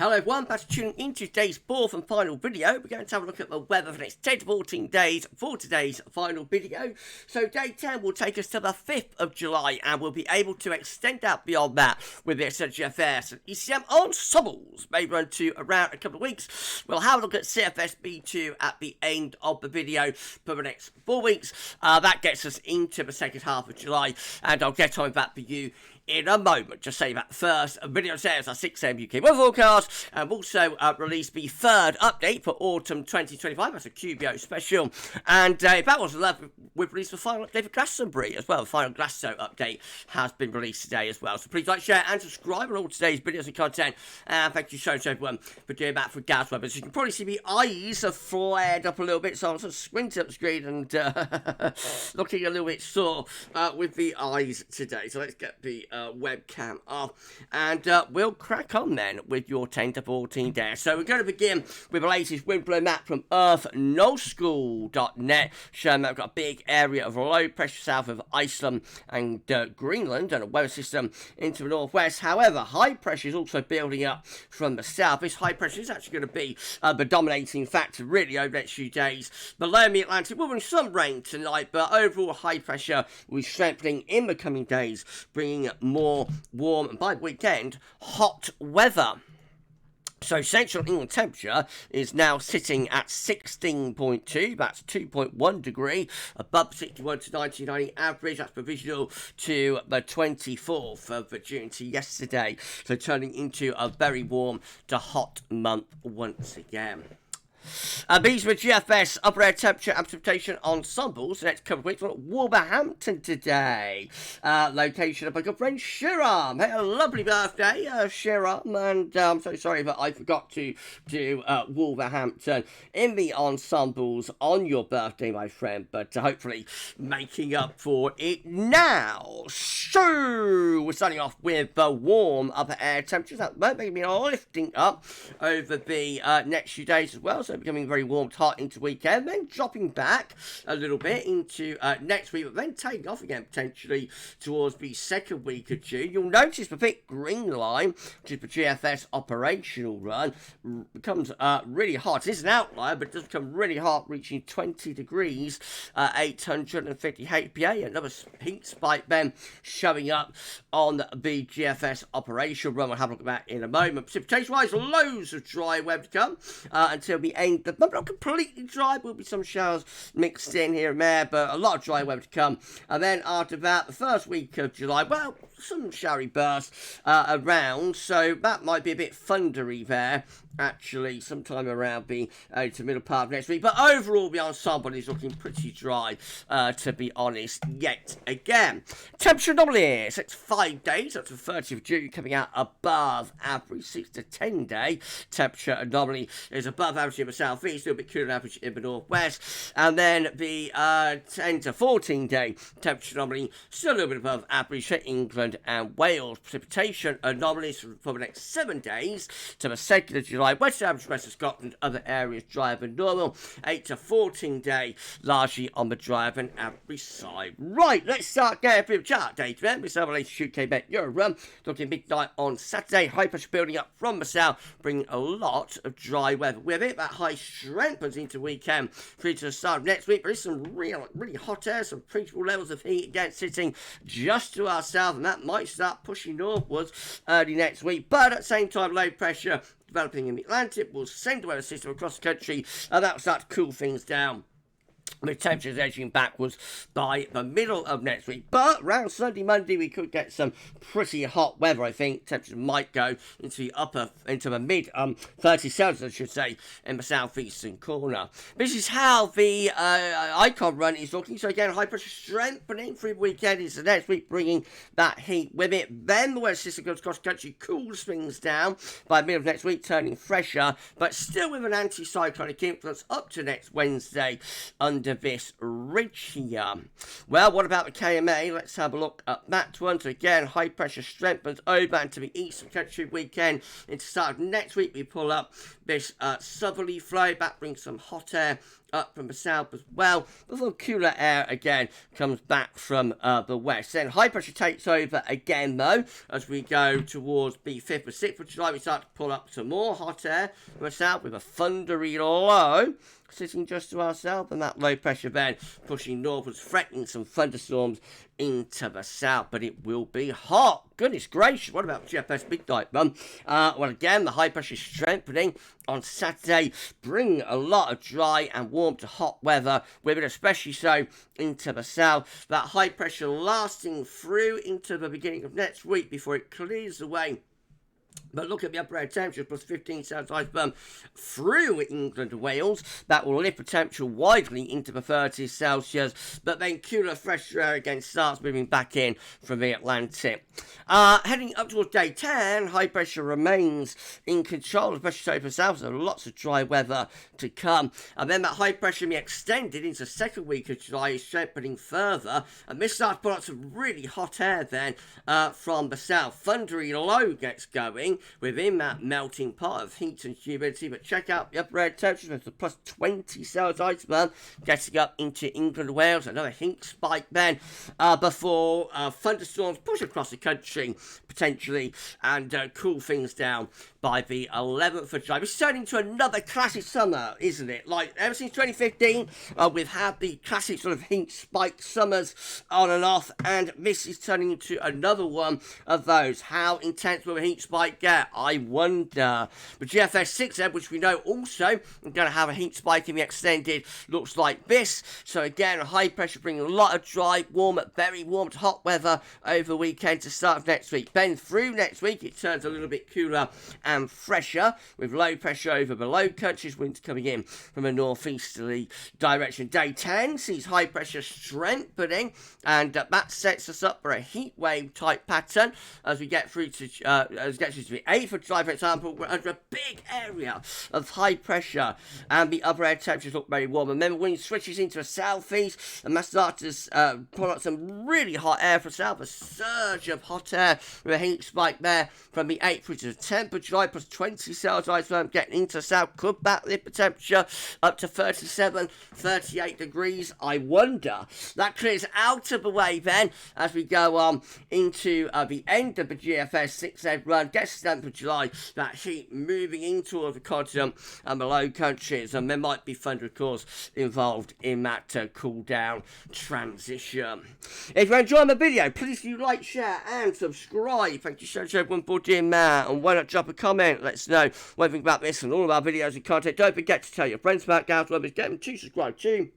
Hello everyone, thanks for tuning in to today's fourth and final video. We're going to have a look at the weather for the next 10 to 14 days for today's final video. So day 10 will take us to the 5th of July and we'll be able to extend out beyond that with this GFS and ECM ensembles. May run to around a couple of weeks. We'll have a look at CFS V2 at the end of the video for the next 4 weeks. That gets us into the second half of July and I'll get on that for you in a moment. Just say that first. Video says our 6 AM UK weather forecast, and we'll also release the third update for autumn 2025. That's a QBO special. And if that wasn't enough, we've released the final update for Glastonbury as well. The final Glasgow update has been released today as well. So please like, share, and subscribe on all today's videos and content. And thank you so much, everyone, for doing that for GavsWeatherVids. You can probably see my eyes have flared up a little bit, so I'm sort of squinting up the screen and looking a little bit sore with the eyes today. So let's get the webcam off and we'll crack on then with your 10 to 14 days. So we're going to begin with the latest wind blow map from earthnoschool.net, showing that we've got a big area of low pressure south of Iceland and Greenland and a weather system into the northwest. However, high pressure is also building up from the south. This high pressure is actually going to be the dominating factor really over the next few days. Below the Atlantic will bring some rain tonight, but overall high pressure will be strengthening in the coming days, bringing more warm and by the weekend hot weather. So central England temperature is now sitting at 16.2, that's 2.1 degree, above 61 to 1990 average. That's provisional to the 24th of June, to yesterday. So turning into a very warm to hot month once again. These were GFS upper air temperature and precipitation ensembles. The next couple of weeks, we're at Wolverhampton today. Location of my good friend Shiram. Hey, a lovely birthday, Shiram. And I'm so sorry that I forgot to do Wolverhampton in the ensembles on your birthday, my friend. But hopefully making up for it now. So we're starting off with the warm upper air temperatures. That might be lifting up over the next few days as well. So becoming very warm to hot into weekend, then dropping back a little bit into next week, but then taking off again potentially towards the second week of June. You'll notice the thick green line, which is the GFS operational run, becomes really hot. It's an outlier, but it does become really hot, reaching 20 degrees, 850 HPA. Another heat spike then showing up on the GFS operational run. We'll have a look at that in a moment. Precipitation-wise, loads of dry weather to come until the end of the month. Not completely dry, will be some showers mixed in here and there, but a lot of dry weather to come. And then after that, the first week of July, well, some showery bursts around, so that might be a bit thundery there, actually, sometime around the to middle part of next week. But overall, the ensemble is looking pretty dry, to be honest, yet again. Temperature anomalies, it's 5 days, up to the 30th of June, coming out above average. 6 to 10 day temperature anomaly is above average in the southeast, a little bit cooler than average in the northwest. And then the 10 to 14 day temperature anomaly, still a little bit above average for England and Wales. Precipitation anomalies for the next 7 days to the 2nd of July. West average, west of Scotland, other areas drier than normal. 8 to 14 day, largely on the drier than average side. Right, let's start getting a bit of chart data then. With some latest UK bet Euro run, looking midnight on Saturday. High pressure building up from the south, bringing a lot of dry weather with it. That high strengthens into weekend through to the start of next week. There is some really hot air, some appreciable levels of heat again sitting just to our south, and that might start pushing northwards early next week. But at the same time, low pressure developing in the Atlantic will send the weather system across the country, and that will start to cool things down, with temperatures edging backwards by the middle of next week. But around Sunday, Monday, we could get some pretty hot weather, I think. Temperatures might go into the mid 37s, I should say, in the southeastern corner. This is how the icon run is looking. So again, high pressure strengthening through the weekend into next week, bringing that heat with it. Then the weather system goes across the country, cools things down by the middle of next week, turning fresher, but still with an anticyclonic influence up to next Wednesday under this ridge here. Well, what about the KMA? Let's have a look at that one. So again, high pressure strengthens over and to the east of the country weekend. Into start of next week, we pull up this southerly flow. That brings some hot air up from the south as well, before cooler air again comes back from the west. Then high pressure takes over again though, as we go towards the 5th or 6th of July. We start to pull up some more hot air from the south with a thundery low sitting just to our south, and that low pressure then pushing northwards, threatening some thunderstorms into the south. But it will be hot. Goodness gracious, what about GFS midnight run? Well, again, the high pressure is strengthening on Saturday, bringing a lot of dry and warm to hot weather with it, especially so into the south. That high pressure lasting through into the beginning of next week before it clears away. But look at the upper air temperature, plus 15 Celsius iceberg through England and Wales. That will lift the temperature widely into the 30s Celsius. But then cooler, fresher air again starts moving back in from the Atlantic. Heading up towards day 10, high pressure remains in control, especially so for south. So lots of dry weather to come. And then that high pressure will be extended into the second week of July, strengthening further. And this starts to put out some really hot air then from the south. Thundery low gets going within that melting pot of heat and humidity. But check out the upper air temperature, it's a plus 20 Celsius iceberg getting up into England and Wales. Another heat spike then before thunderstorms push across the country potentially and cool things down by the 11th of July. It's turning into another classic summer, isn't it? Like ever since 2015, we've had the classic sort of heat spike summers on and off, and this is turning into another one of those. How intense will the heat spike get? I wonder. But GFS V2, which we know also going to have a heat spike in the extended, looks like this. So again, high pressure bringing a lot of dry, warm, very warm to hot weather over the weekend to start of next week. Then through next week, it turns a little bit cooler and fresher with low pressure over the Low Countries, winds coming in from a northeasterly direction. Day 10 sees high pressure strengthening, and that sets us up for a heat wave type pattern as we get through to the 8th of July, for example. We're under a big area of high pressure, and the upper air temperatures look very warm. And then the wind switches into a southeast, and that starts to pull out some really hot air from south. A surge of hot air with a heat spike there from the 8th through to the 10th of July, plus 20 Celsius iceberg getting into the south. Could back lift the temperature up to 37, 38 degrees. I wonder. That clears out of the way then as we go on into the end of the GFS V2 run. Gets to the 10th of July. That heat moving into the continent and the Low Countries, and there might be thunder, of course, involved in that cool down transition. If you're enjoying the video, please do like, share, and subscribe. Thank you so much, everyone, for doing that. And why not drop a comment? Let us know what you think about this and all of our videos and content. Don't forget to tell your friends about GavsWeatherVids. Get them to subscribe too.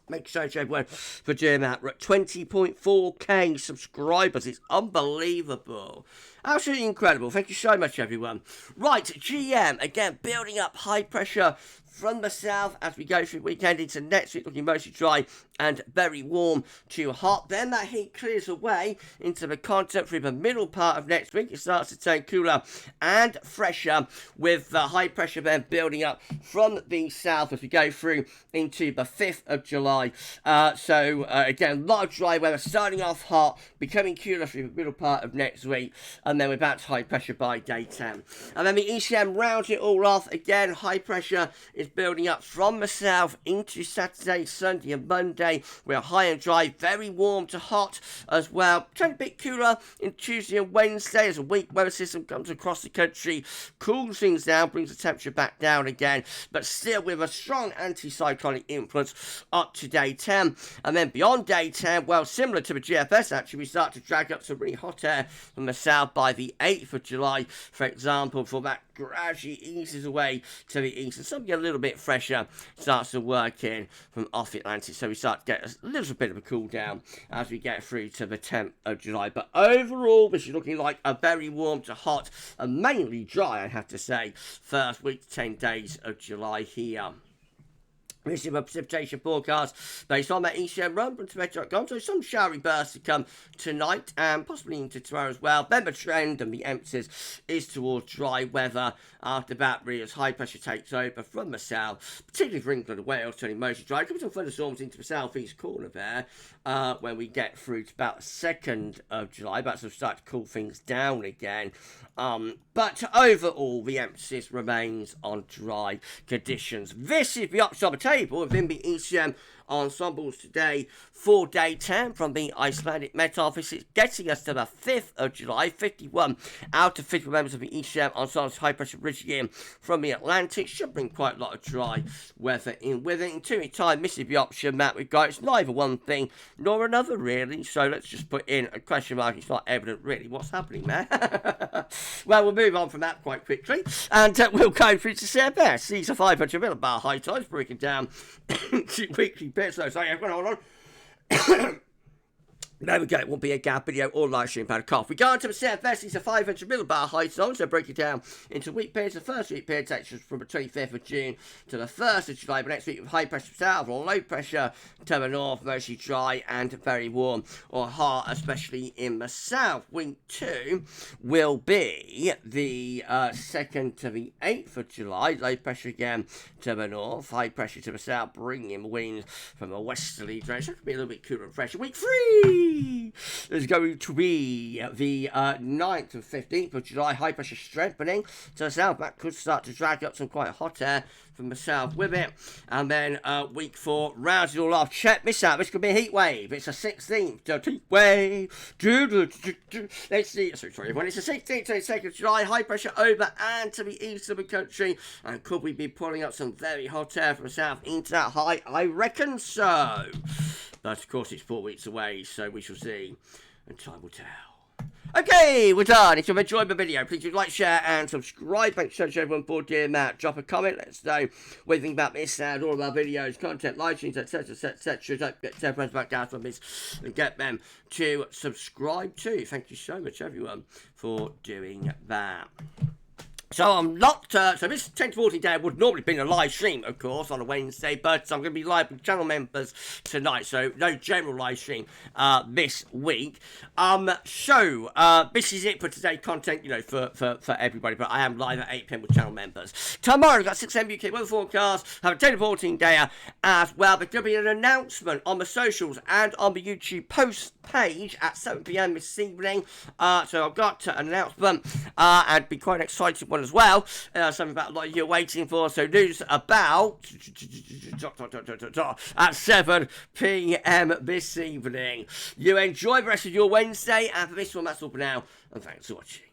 Make sure to everyone for doing that. We're at 20.4k subscribers. It's unbelievable. Absolutely incredible. Thank you so much, everyone. Right, GM, again, building up high pressure from the south as we go through the weekend into next week, looking mostly dry and very warm to hot. Then that heat clears away into the continent through the middle part of next week. It starts to turn cooler and fresher with the high pressure then building up from the south as we go through into the 5th of July. Again, a lot of dry weather, starting off hot, becoming cooler through the middle part of next week, and then we're back to high pressure by day 10. And then the ECM rounds it all off. Again, high pressure is building up from the south into Saturday, Sunday and Monday. We're high and dry, very warm to hot as well. Turning a bit cooler in Tuesday and Wednesday as a weak weather system comes across the country, cools things down, brings the temperature back down again, but still with a strong anticyclonic influence up to day 10. And then beyond day 10, well, similar to the GFS actually, we start to drag up some really hot air from the south by the 8th of July, for example, for that gradually eases away to the east, and something a little bit fresher starts to work in from off Atlantic, so we start to get a little bit of a cool down as we get through to the 10th of July. But overall, this is looking like a very warm to hot and mainly dry, I have to say, first week to 10 days of July here. This is a precipitation forecast based on that ECM run from tomato.com. So some showery bursts to come tonight and possibly into tomorrow as well. Then the trend and the emphasis is towards dry weather after that, really, as high pressure takes over from the south, particularly for England and Wales, turning mostly dry. Could be some thunderstorms into the southeast corner there when we get through to about the 2nd of July. But sort of start to cool things down again. But overall, the emphasis remains on dry conditions. This is the Upshot Potato available within the ECM ensembles today for day 10 from the Icelandic Met Office. It's getting us to the 5th of July. 51 out of 50 members of the ECM ensembles high pressure bridging in from the Atlantic. Should bring quite a lot of dry weather in with it. In 2 weeks' time, this is the option that we've got. It's neither one thing nor another, really. So let's just put in a question mark. It's not evident, really, what's happening there. Well, we'll move on from that quite quickly. And we'll go through to CFS. These are 500 millibar high tides, breaking down to weekly bits. So, sorry, hold on. There we go, it won't be a gap video or live stream had a cough. We go on to the CFS, these are 500 millibar high zones, so break it down into week periods. The first week period takes us from the 25th of June to the 1st of July, but next week with high pressure south or low pressure to the north, mostly dry and very warm or hot, especially in the south. Week 2 will be the 2nd to the 8th of July, low pressure again to the north, high pressure to the south, bringing winds from a westerly direction. It could be a little bit cooler and fresher. Week 3 is going to be the 9th and 15th of July. High pressure strengthening to the south. That could start to drag up some quite hot air from the south with it. And then week 4 rounds it all off. Check this out. This could be a heat wave. It's a 16th heat wave. Let's see. Sorry. When it's the 16th to the 2nd of July, high pressure over and to the east of the country. And could we be pulling up some very hot air from the south into that high? I reckon so. But of course it's 4 weeks away, so we shall see, and time will tell. Okay, we're done. If you've enjoyed the video, please do like, share, and subscribe. Thanks so much to everyone for doing that. Drop a comment, let us know what you think about this and all of our videos, content, live streams, etc. Don't get to friends about GavsWeatherVids and get them to subscribe too. Thank you so much, everyone, for doing that. So I'm not, so this 10 to 14 day would normally be a live stream, of course, on a Wednesday, but I'm going to be live with channel members tonight, so no general live stream this week. This is it for today's content, you know, for everybody, but I am live at 8 PM with channel members. Tomorrow, we've got 6 AM UK weather forecast, have a 10 to 14 day as well. There's going to be an announcement on the socials and on the YouTube post page at 7 PM this evening, so I've got an announcement, and be quite an exciting one as well, something about a lot of you are waiting for, so news about at 7 PM this evening. You enjoy the rest of your Wednesday, and for this one, that's all for now, and thanks for watching.